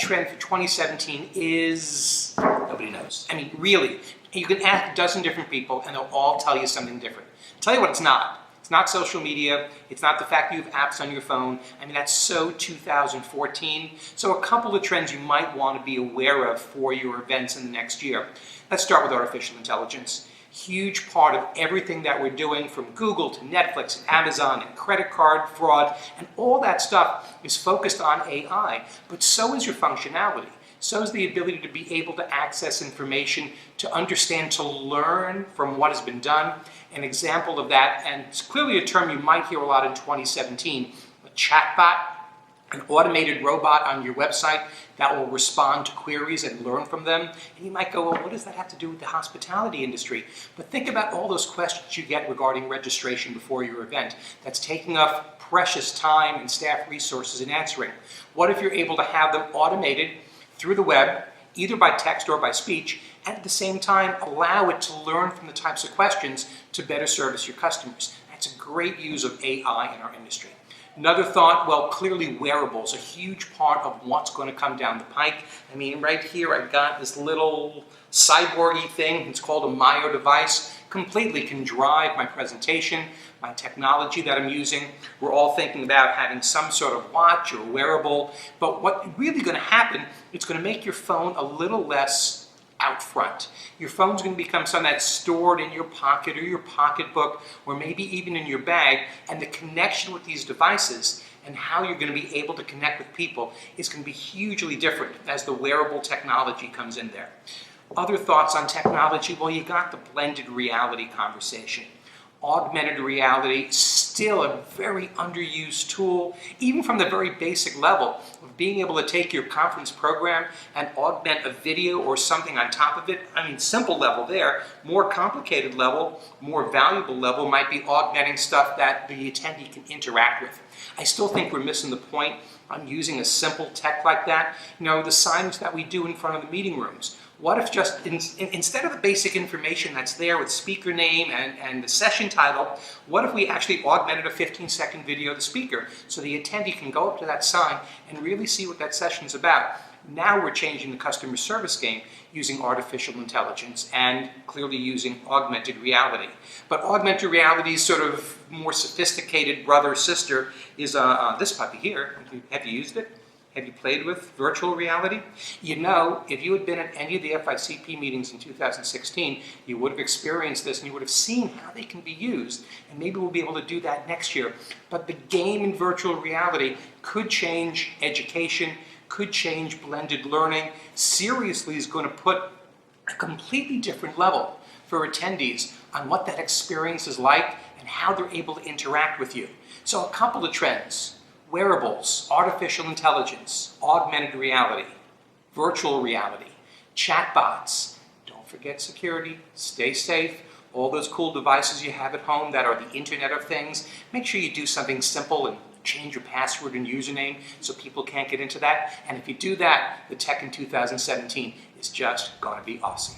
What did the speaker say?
trend for 2017 is, nobody knows. I mean, really, you can ask a dozen different people and they'll all tell you something different. I'll tell you what it's not. It's not social media. It's not the fact that you have apps on your phone. I mean, that's so 2014. So a couple of trends you might want to be aware of for your events in the next year. Let's start with artificial intelligence. Huge part of everything that we're doing, from Google to Netflix and Amazon and credit card fraud, and all that stuff is focused on AI, but so is your functionality. So is the ability to be able to access information, to understand, to learn from what has been done. An example of that, and it's clearly a term you might hear a lot in 2017, a chatbot, an automated robot on your website that will respond to queries and learn from them. And you might go, well, what does that have to do with the hospitality industry? But think about all those questions you get regarding registration before your event that's taking up precious time and staff resources in answering. What if you're able to have them automated through the web, either by text or by speech, and at the same time allow it to learn from the types of questions to better service your customers? That's a great use of AI in our industry. Another thought, well, clearly wearables, a huge part of what's going to come down the pike. I mean, right here I've got this little cyborgy thing. It's called a Myo device. Completely can drive my presentation, my technology that I'm using. We're all thinking about having some sort of watch or wearable, but what's really going to happen, it's going to make your phone a little less out front. Your phone's going to become something that's stored in your pocket or your pocketbook or maybe even in your bag, and the connection with these devices and how you're going to be able to connect with people is going to be hugely different as the wearable technology comes in there. Other thoughts on technology, well, you got the blended reality conversation. Augmented reality, still a very underused tool, even from the very basic level of being able to take your conference program and augment a video or something on top of it. I mean, simple level there. More complicated level, more valuable level might be augmenting stuff that the attendee can interact with. I still think we're missing the point on using a simple tech like that. You know, the signage that we do in front of the meeting rooms. What if just instead of the basic information that's there with speaker name and the session title, what if we actually augmented a 15-second video of the speaker so the attendee can go up to that sign and really see what that session's about? Now we're changing the customer service game using artificial intelligence and clearly using augmented reality. But augmented reality's sort of more sophisticated brother or sister is this puppy here. Have you used it? Have you played with virtual reality? You know, if you had been at any of the FICP meetings in 2016, you would have experienced this and you would have seen how they can be used. And maybe we'll be able to do that next year. But the game in virtual reality could change education, could change blended learning. Seriously is going to put a completely different level for attendees on what that experience is like and how they're able to interact with you. So a couple of trends. Wearables, artificial intelligence, augmented reality, virtual reality, chatbots. Don't forget security, stay safe. All those cool devices you have at home that are the Internet of Things, make sure you do something simple and change your password and username so people can't get into that. And if you do that, the tech in 2017 is just going to be awesome.